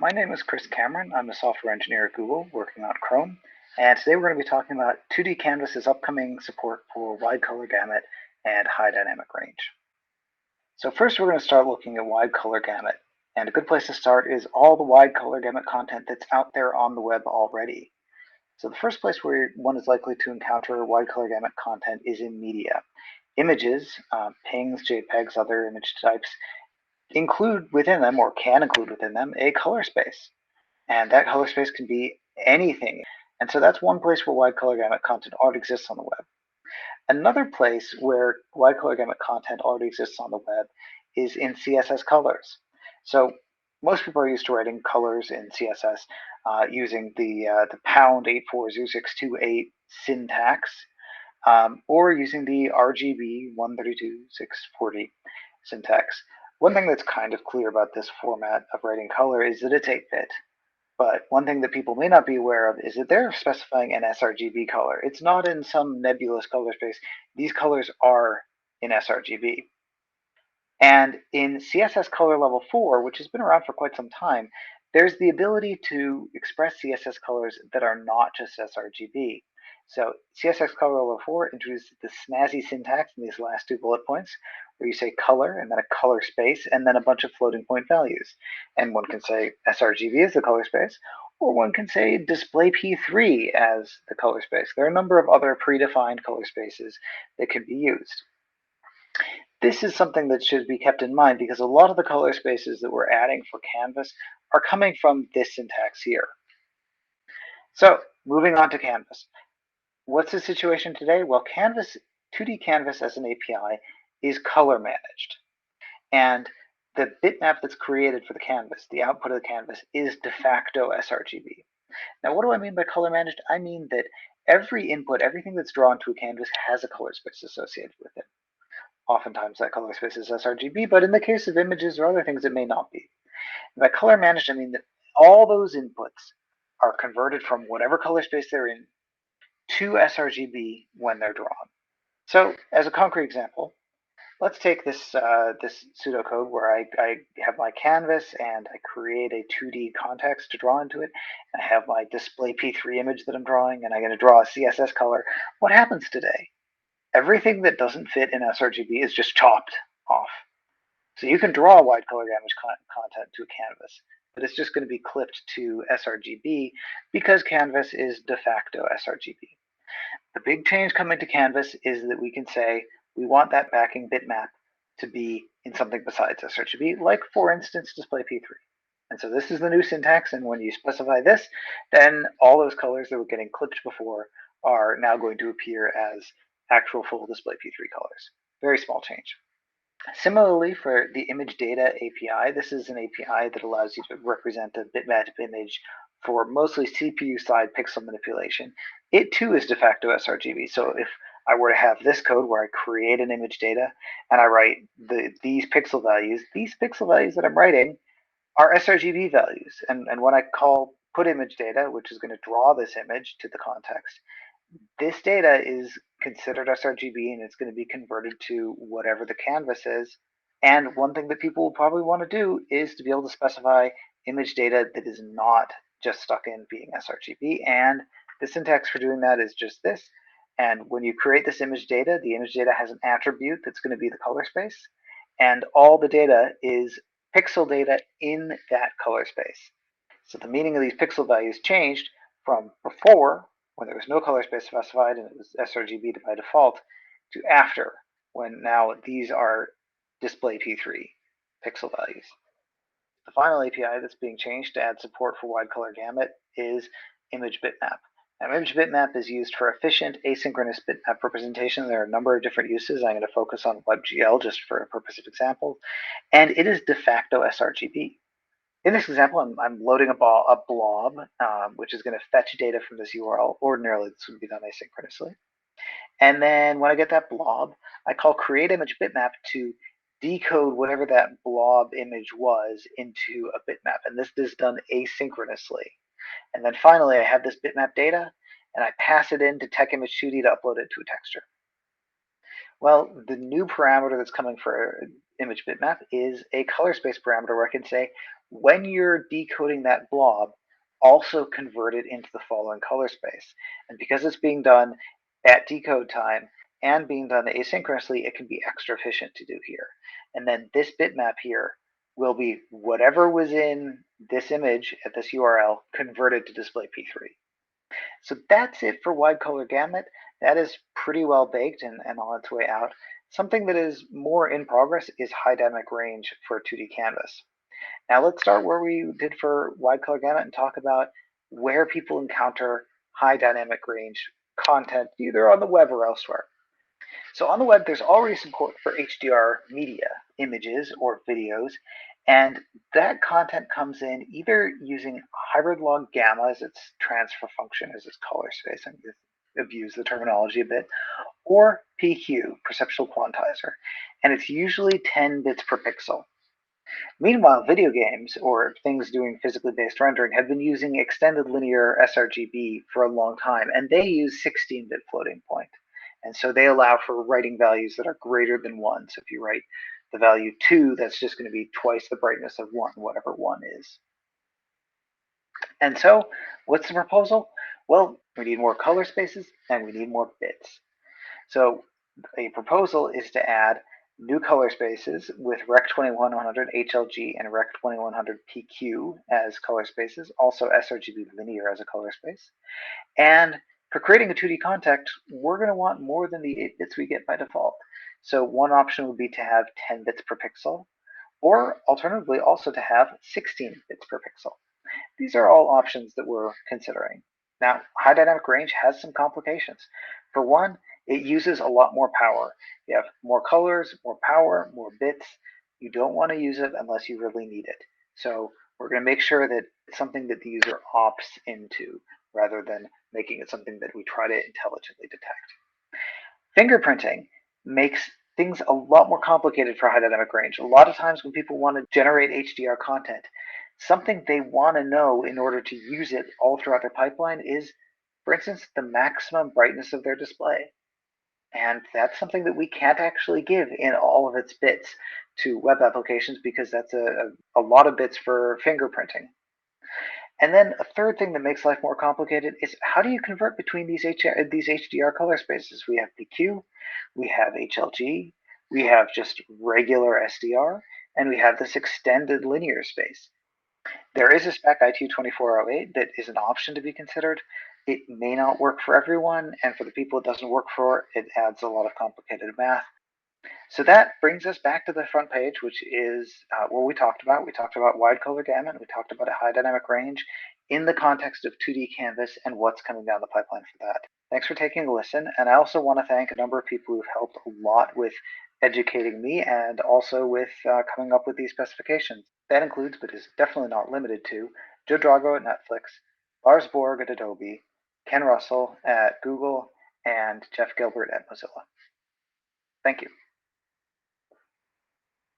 My name is Chris Cameron. I'm a software engineer at Google working on Chrome. And today we're going to be talking about 2D Canvas's upcoming support for wide color gamut and high dynamic range. So first we're going to start looking at wide color gamut. And a good place to start is all the wide color gamut content that's out there on the web already. So the first place where one is likely to encounter wide color gamut content is in media. Images, PNGs, JPEGs, other image types, include within them, or can include within them, a color space. And that color space can be anything. And so that's one place where wide color gamut content already exists on the web. Another place where wide color gamut content already exists on the web is in CSS colors. So most people are used to writing colors in CSS using the #840628 syntax, or using the RGB 132.640 syntax. One thing that's kind of clear about this format of writing color is that it's 8-bit. But one thing that people may not be aware of is that they're specifying an sRGB color. It's not in some nebulous color space. These colors are in sRGB. And in CSS color level 4, which has been around for quite some time, there's the ability to express CSS colors that are not just sRGB. So CSS color level 4 introduces the snazzy syntax in these last two bullet points, where you say color and then a color space and then a bunch of floating point values. And one can say sRGB as the color space, or one can say display P3 as the color space. There are a number of other predefined color spaces that can be used. This is something that should be kept in mind because a lot of the color spaces that we're adding for Canvas are coming from this syntax here. So moving on to Canvas. What's the situation today? Well, Canvas, 2D Canvas as an API is color managed. And the bitmap that's created for the canvas, the output of the canvas, is de facto sRGB. Now, what do I mean by color managed? I mean that every input, everything that's drawn to a canvas has a color space associated with it. Oftentimes that color space is sRGB, but in the case of images or other things, it may not be. And by color managed, I mean that all those inputs are converted from whatever color space they're in to sRGB when they're drawn. So as a concrete example, let's take this pseudocode where I have my canvas and I create a 2D context to draw into it. I have my display P3 image that I'm drawing, and I'm going to draw a CSS color. What happens today? Everything that doesn't fit in sRGB is just chopped off. So you can draw wide color gamut content to a canvas, but it's just going to be clipped to sRGB because Canvas is de facto sRGB. The big change coming to Canvas is that we can say we want that backing bitmap to be in something besides sRGB, like for instance display P3. And so this is the new syntax, and when you specify this, then all those colors that were getting clipped before are now going to appear as actual full display P3 colors. Very small change. Similarly, for the image data API, this is an API that allows you to represent a bitmap image for mostly CPU side pixel manipulation. It too is de facto sRGB. So if I were to have this code where I create an image data and I write these pixel values that I'm writing are sRGB values. And when I call put image data, which is going to draw this image to the context, this data is considered sRGB and it's going to be converted to whatever the canvas is. And one thing that people will probably want to do is to be able to specify image data that is not just stuck in being sRGB. And the syntax for doing that is just this. And when you create this image data, the image data has an attribute that's going to be the color space. And all the data is pixel data in that color space. So the meaning of these pixel values changed from before, when there was no color space specified and it was sRGB by default, to after, when now these are display P3 pixel values. The final API that's being changed to add support for wide color gamut is image bitmap. Now, image bitmap is used for efficient asynchronous bitmap representation. There are a number of different uses. I'm going to focus on WebGL just for a purpose of example. And it is de facto sRGB. In this example, I'm loading a blob, which is going to fetch data from this URL. Ordinarily, this would be done asynchronously. And then when I get that blob, I call create image bitmap to decode whatever that blob image was into a bitmap. And this is done asynchronously. And then finally, I have this bitmap data, and I pass it into TechImage2D to upload it to a texture. Well, the new parameter that's coming for image bitmap is a color space parameter where I can say, when you're decoding that blob, also convert it into the following color space. And because it's being done at decode time and being done asynchronously, it can be extra efficient to do here. And then this bitmap here will be whatever was in this image at this URL converted to display P3. So that's it for wide color gamut. That is pretty well baked and on its way out. Something that is more in progress is high dynamic range for 2D canvas. Now let's start where we did for wide color gamut and talk about where people encounter high dynamic range content, either on the web or elsewhere. So on the web, there's already support for HDR media, images or videos, and that content comes in either using hybrid log gamma as its transfer function, as its color space. I'm going to abuse the terminology a bit, or PQ, perceptual quantizer, and it's usually 10 bits per pixel. Meanwhile, video games, or things doing physically based rendering, have been using extended linear sRGB for a long time, and they use 16-bit floating point. And so they allow for writing values that are greater than 1. So if you write the value 2, that's just going to be twice the brightness of 1, whatever 1 is. And so what's the proposal? Well, we need more color spaces and we need more bits. So a proposal is to add new color spaces with Rec 2100 HLG and Rec 2100 PQ as color spaces, also sRGB linear as a color space. And for creating a 2D context, we're going to want more than the 8 bits we get by default. So one option would be to have 10 bits per pixel, or alternatively also to have 16 bits per pixel. These are all options that we're considering. Now, high dynamic range has some complications. For one, it uses a lot more power. You have more colors, more power, more bits. You don't want to use it unless you really need it. So we're going to make sure that it's something that the user opts into rather than making it something that we try to intelligently detect. Fingerprinting makes things a lot more complicated for high dynamic range. A lot of times when people want to generate HDR content, something they want to know in order to use it all throughout their pipeline is, for instance, the maximum brightness of their display. And that's something that we can't actually give in all of its bits to web applications because that's a lot of bits for fingerprinting. And then a third thing that makes life more complicated is how do you convert between these HDR color spaces? We have PQ, we have HLG, we have just regular SDR, and we have this extended linear space. There is a spec ITU2408 that is an option to be considered. It may not work for everyone, and for the people it doesn't work for, it adds a lot of complicated math. So that brings us back to the front page, which is what we talked about. We talked about wide color gamut. We talked about a high dynamic range in the context of 2D canvas and what's coming down the pipeline for that. Thanks for taking a listen. And I also want to thank a number of people who've helped a lot with educating me and also with coming up with these specifications. That includes, but is definitely not limited to, Joe Drago at Netflix, Lars Borg at Adobe, Ken Russell at Google, and Jeff Gilbert at Mozilla. Thank you.